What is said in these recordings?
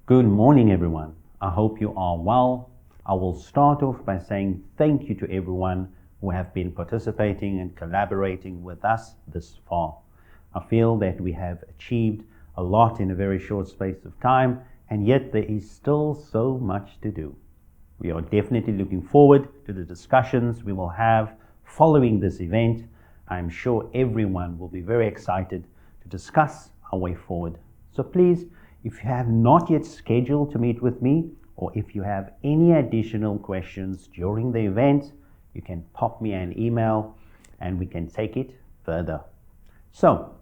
Good morning, everyone. I hope you are well. I will start off by saying thank you to everyone who have been participating and collaborating with us this far. I feel that we have achieved a lot in a very short space of time, and yet there is still so much to do. We are definitely looking forward to the discussions we will have following this event. I'm sure everyone will be very excited to discuss our way forward. So please, if you have not yet scheduled to meet with me, or if you have any additional questions during the event, you can pop me an email and we can take it further. So,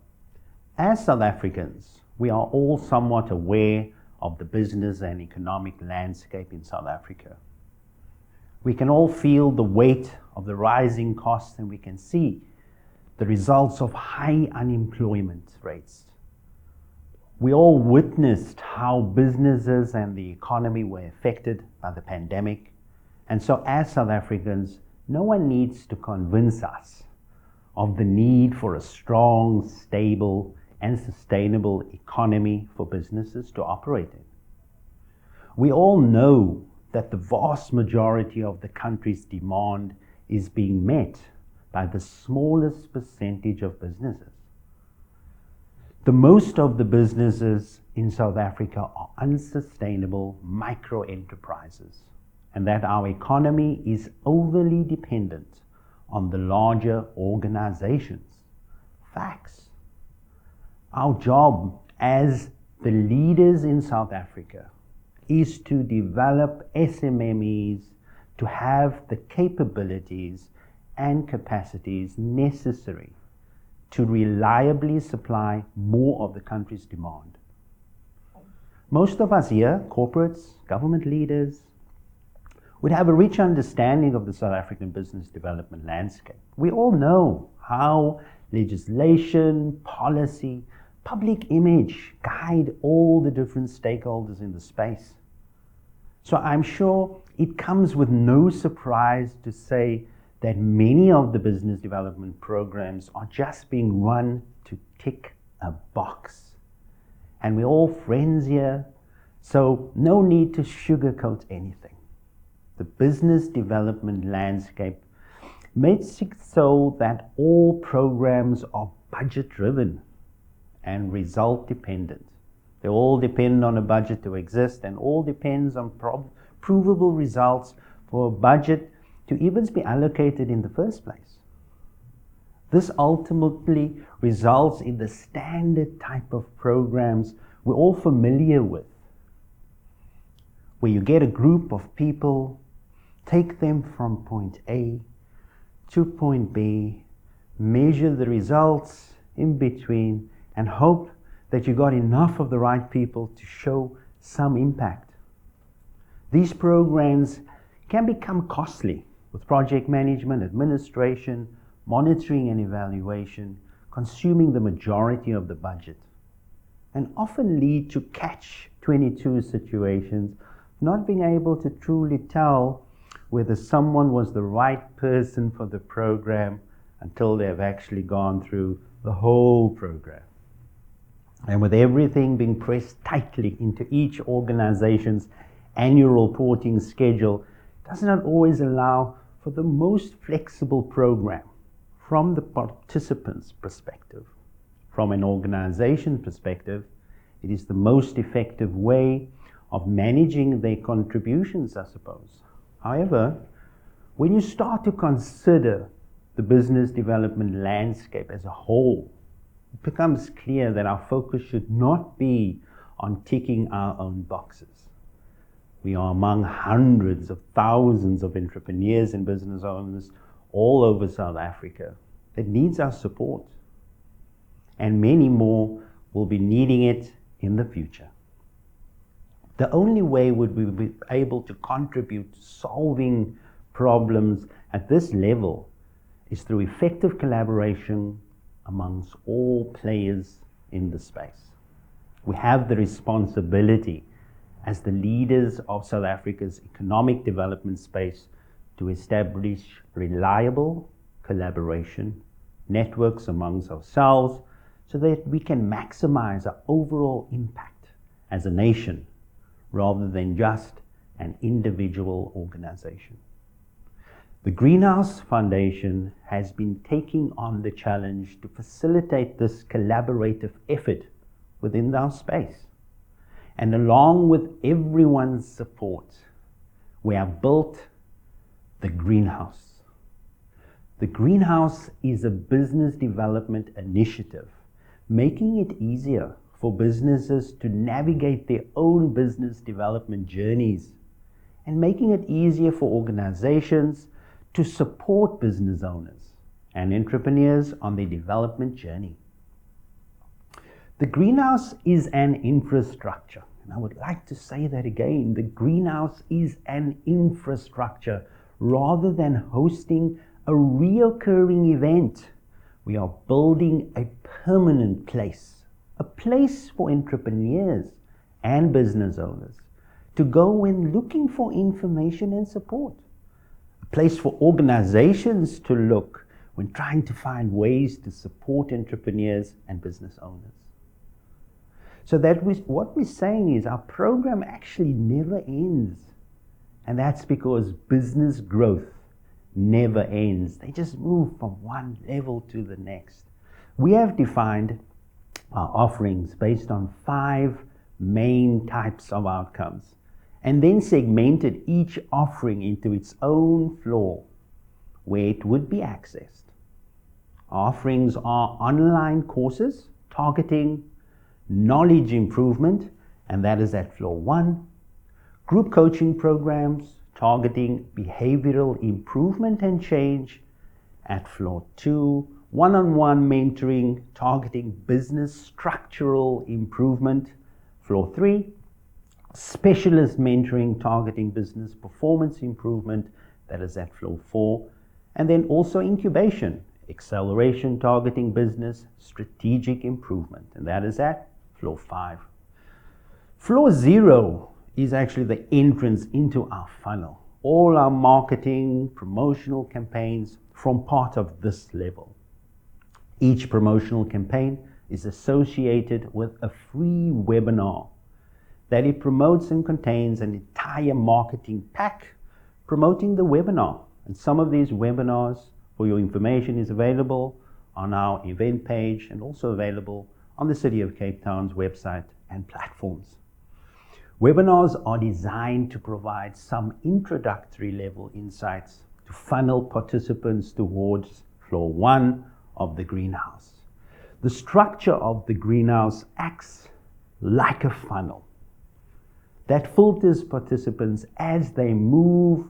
as South Africans, we are all somewhat aware of the business and economic landscape in South Africa. We can all feel the weight of the rising costs, and we can see the results of high unemployment rates. We all witnessed how businesses and the economy were affected by the pandemic. And so as South Africans, no one needs to convince us of the need for a strong, stable, and sustainable economy for businesses to operate in. We all know that the vast majority of the country's demand is being met by the smallest percentage of businesses. The most of the businesses in South Africa are unsustainable micro enterprises, and that our economy is overly dependent on the larger organizations. Facts. Our job as the leaders in South Africa is to develop SMMEs to have the capabilities and capacities necessary to reliably supply more of the country's demand. Most of us here, corporates, government leaders, would have a rich understanding of the South African business development landscape. We all know how legislation, policy, public image guide all the different stakeholders in the space. So I'm sure it comes with no surprise to say that many of the business development programs are just being run to tick a box. And we're all friends here, so no need to sugarcoat anything. The business development landscape makes it so that all programs are budget-driven and result-dependent. They all depend on a budget to exist, and all depends on provable results for a budget to even be allocated in the first place. This ultimately results in the standard type of programs we're all familiar with, where you get a group of people, take them from point A to point B, measure the results in between, and hope that you got enough of the right people to show some impact. These programs can become costly, with project management, administration, monitoring and evaluation consuming the majority of the budget, and often lead to catch-22 situations, not being able to truly tell whether someone was the right person for the program until they've actually gone through the whole program. And with everything being pressed tightly into each organization's annual reporting schedule, does not always allow for the most flexible program from the participant's perspective. From an organization perspective, it is the most effective way of managing their contributions, I suppose. However, when you start to consider the business development landscape as a whole, it becomes clear that our focus should not be on ticking our own boxes. We are among hundreds of thousands of entrepreneurs and business owners all over South Africa that needs our support, and many more will be needing it in the future. The only way would we be able to contribute to solving problems at this level is through effective collaboration amongst all players in the space. We have the responsibility as the leaders of South Africa's economic development space to establish reliable collaboration, networks amongst ourselves, so that we can maximize our overall impact as a nation, rather than just an individual organization. The Greenhouse Foundation has been taking on the challenge to facilitate this collaborative effort within our space. And along with everyone's support, we have built the Greenhouse. The Greenhouse is a business development initiative, making it easier for businesses to navigate their own business development journeys and making it easier for organizations to support business owners and entrepreneurs on their development journey. The Greenhouse is an infrastructure, and I would like to say that again. The Greenhouse is an infrastructure rather than hosting a reoccurring event. We are building a permanent place, a place for entrepreneurs and business owners to go when looking for information and support, a place for organizations to look when trying to find ways to support entrepreneurs and business owners. So what we're saying is our program actually never ends. And that's because business growth never ends. They just move from one level to the next. We have defined our offerings based on 5 main types of outcomes and then segmented each offering into its own floor where it would be accessed. Our offerings are online courses targeting knowledge improvement, and that is at floor 1. Group coaching programs targeting behavioral improvement and change at floor 2. One-on-one mentoring targeting business structural improvement, floor 3. Specialist mentoring targeting business performance improvement, that is at floor 4. And then also incubation, acceleration targeting business strategic improvement, and that is at floor 5. Floor 0 is actually the entrance into our funnel. All our marketing, promotional campaigns form part of this level. Each promotional campaign is associated with a free webinar that it promotes and contains an entire marketing pack promoting the webinar. And some of these webinars, for your information, is available on our event page and also available on the City of Cape Town's website and platforms. Webinars are designed to provide some introductory level insights to funnel participants towards floor 1 of the Greenhouse. The structure of the Greenhouse acts like a funnel that filters participants as they move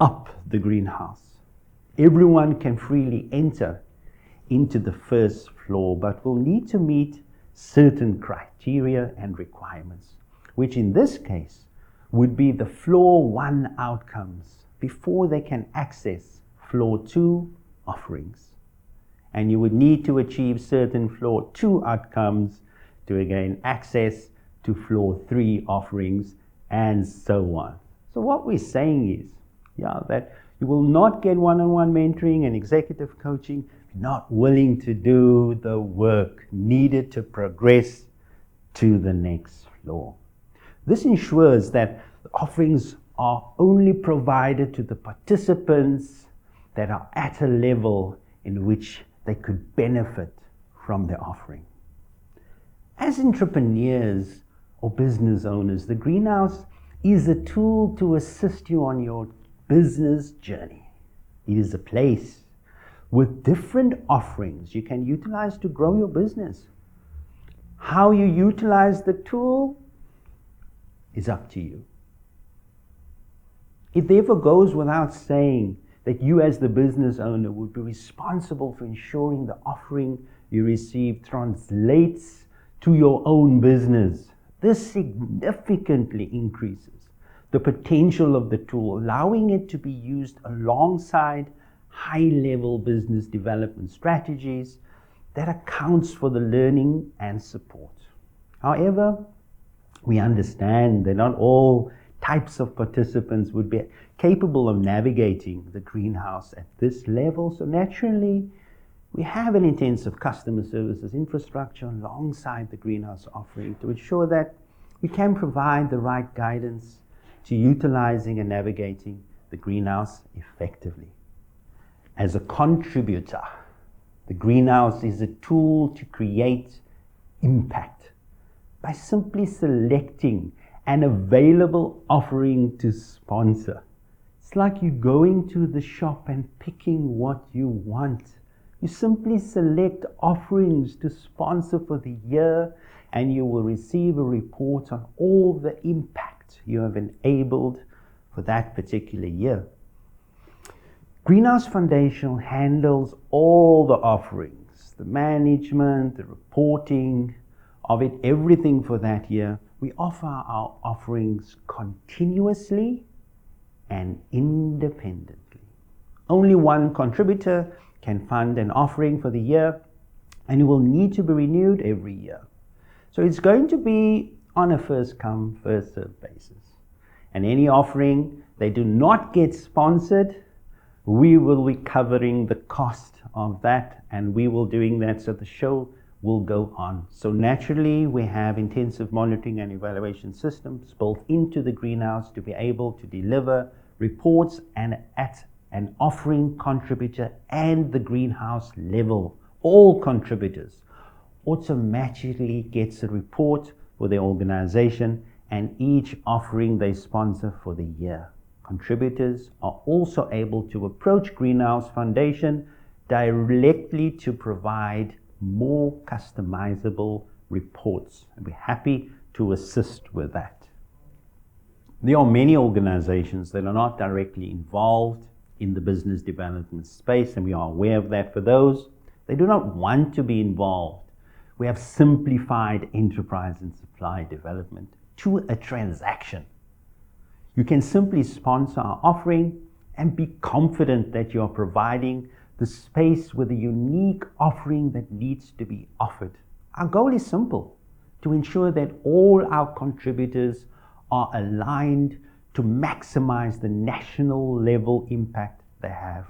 up the Greenhouse. Everyone can freely enter into the first floor, but will need to meet certain criteria and requirements, which in this case would be the floor 1 outcomes before they can access floor 2 offerings. And you would need to achieve certain floor 2 outcomes to again access to floor 3 offerings, and so on. So what we're saying is, that you will not get one-on-one mentoring and executive coaching if you're not willing to do the work needed to progress to the next floor. This ensures that the offerings are only provided to the participants that are at a level in which they could benefit from the offering. As entrepreneurs or business owners, the Greenhouse is a tool to assist you on your business journey. It is a place with different offerings you can utilize to grow your business. How you utilize the tool is up to you. It therefore goes without saying that you as the business owner would be responsible for ensuring the offering you receive translates to your own business. This significantly increases the potential of the tool, allowing it to be used alongside high-level business development strategies that accounts for the learning and support. However, we understand that not all types of participants would be capable of navigating the Greenhouse at this level, so naturally we have an intensive customer services infrastructure alongside the Greenhouse offering to ensure that we can provide the right guidance to utilizing and navigating the greenhouse effectively. As a contributor, the greenhouse is a tool to create impact by simply selecting an available offering to sponsor. It's like you going to the shop and picking what you want. You simply select offerings to sponsor for the year, and you will receive a report on all the impact you have enabled for that particular year. Greenhouse Foundation handles all the offerings, the management, the reporting of it, everything for that year. We offer our offerings continuously and independently. Only one contributor can fund an offering for the year, and it will need to be renewed every year. So it's going to be on a first come, first served basis. And any offering they do not get sponsored, we will be covering the cost of that, and we will doing that so the show will go on. So naturally, we have intensive monitoring and evaluation systems built into the greenhouse to be able to deliver reports and at an offering contributor and the greenhouse level. All contributors automatically gets a report for their organization and each offering they sponsor for the year. Contributors are also able to approach Greenhouse Foundation directly to provide more customizable reports, and we're happy to assist with that. There are many organizations that are not directly involved in the business development space, and we are aware of that. For those, they do not want to be involved. We have simplified enterprise and supply development to a transaction. You can simply sponsor our offering and be confident that you are providing the space with a unique offering that needs to be offered. Our goal is simple: to ensure that all our contributors are aligned to maximize the national level impact they have.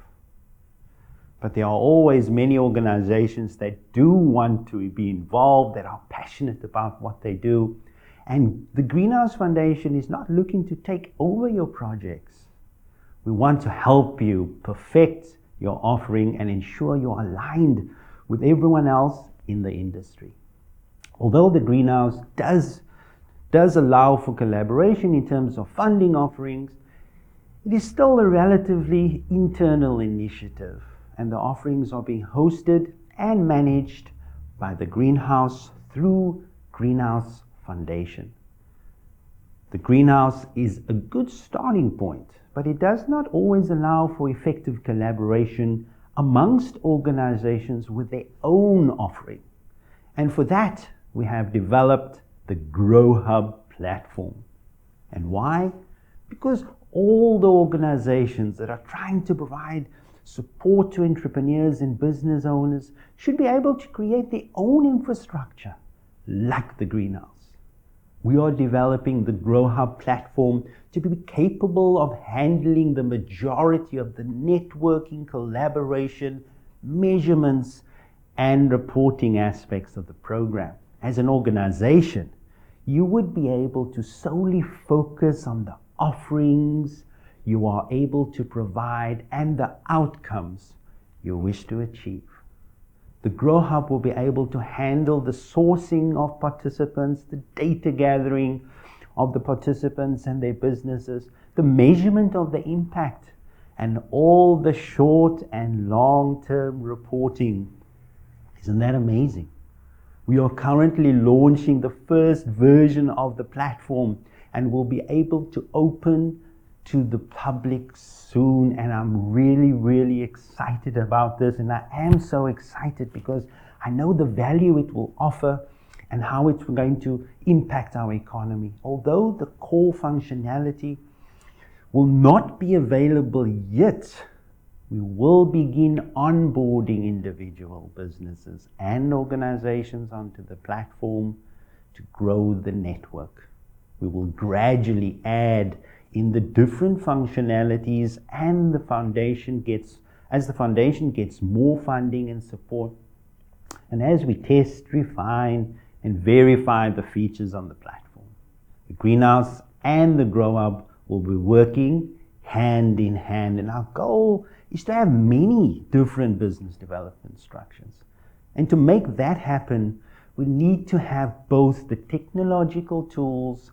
But there are always many organizations that do want to be involved, that are passionate about what they do. And the Greenhouse Foundation is not looking to take over your projects. We want to help you perfect your offering and ensure you're aligned with everyone else in the industry. Although the Greenhouse does allow for collaboration in terms of funding offerings, it is still a relatively internal initiative, and the offerings are being hosted and managed by the Greenhouse through Greenhouse Foundation. The Greenhouse is a good starting point, but it does not always allow for effective collaboration amongst organizations with their own offering. And for that, we have developed the GrowHub platform. And why? Because all the organizations that are trying to provide support to entrepreneurs and business owners should be able to create their own infrastructure like the Greenhouse. We are developing the GrowHub platform to be capable of handling the majority of the networking, collaboration, measurements, and reporting aspects of the program. As an organization, you would be able to solely focus on the offerings you are able to provide and the outcomes you wish to achieve. The GrowHub will be able to handle the sourcing of participants, the data gathering of the participants and their businesses, the measurement of the impact, and all the short and long-term reporting. Isn't that amazing? We are currently launching the first version of the platform and will be able to open to the public soon, and I'm really excited about this. And I am so excited because I know the value it will offer and how it's going to impact our economy. Although the core functionality will not be available yet, we will begin onboarding individual businesses and organizations onto the platform to grow the network. We will gradually add in the different functionalities, and as the foundation gets more funding and support, and as we test, refine, and verify the features on the platform. The greenhouse and the GrowHub will be working hand in hand, and our goal is to have many different business development structures. And to make that happen, we need to have both the technological tools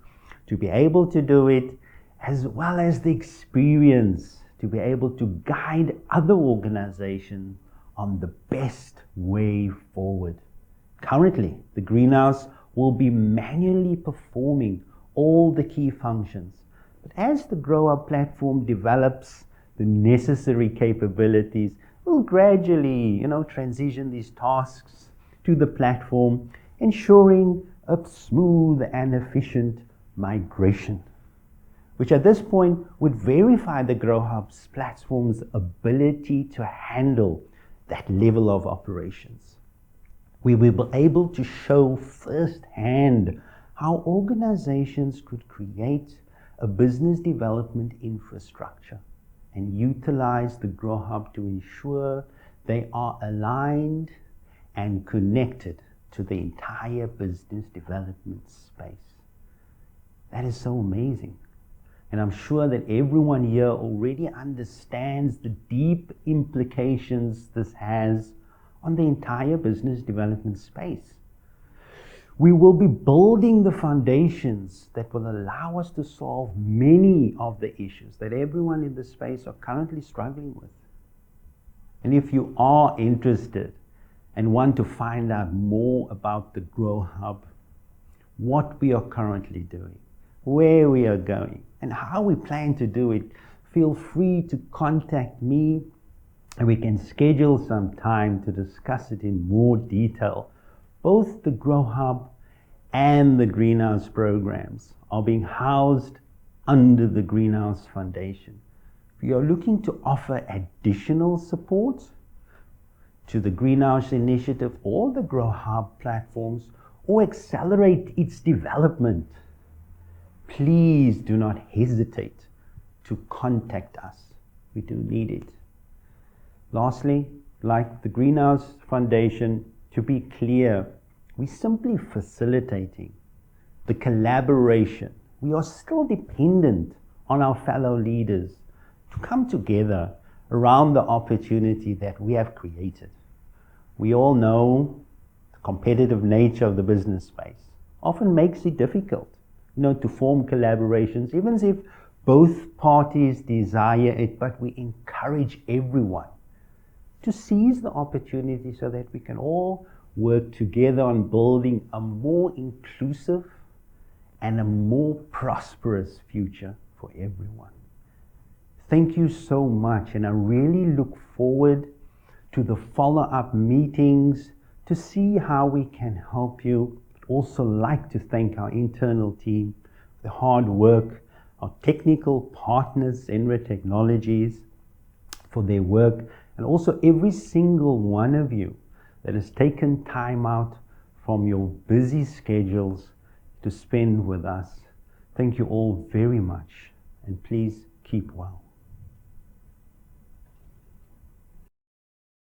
to be able to do it, as well as the experience to be able to guide other organizations on the best way forward. Currently, the greenhouse will be manually performing all the key functions. But as the GrowHub platform develops the necessary capabilities, we'll gradually, transition these tasks to the platform, ensuring a smooth and efficient migration, which at this point would verify the GrowHub's platform's ability to handle that level of operations. We will be able to show firsthand how organizations could create a business development infrastructure and utilize the GrowHub to ensure they are aligned and connected to the entire business development space. That is so amazing. And I'm sure that everyone here already understands the deep implications this has on the entire business development space. We will be building the foundations that will allow us to solve many of the issues that everyone in this space are currently struggling with. And if you are interested and want to find out more about the GrowHub, what we are currently doing, where we are going, and how we plan to do it, feel free to contact me and we can schedule some time to discuss it in more detail. Both the GrowHub and the Greenhouse programs are being housed under the Greenhouse Foundation. If you are looking to offer additional support to the Greenhouse Initiative or the GrowHub platforms, or accelerate its development, please do not hesitate to contact us. We do need it. Lastly, like the Greenhouse Foundation, to be clear, we're simply facilitating the collaboration. We are still dependent on our fellow leaders to come together around the opportunity that we have created. We all know the competitive nature of the business space often makes it difficult, to form collaborations, even if both parties desire it, but we encourage everyone to seize the opportunity so that we can all work together on building a more inclusive and a more prosperous future for everyone. Thank you so much, and I really look forward to the follow-up meetings to see how we can help you. I'd also like to thank our internal team, the hard work, our technical partners, Zenra Technologies, for their work, and also every single one of you that has taken time out from your busy schedules to spend with us. Thank you all very much, and please keep well.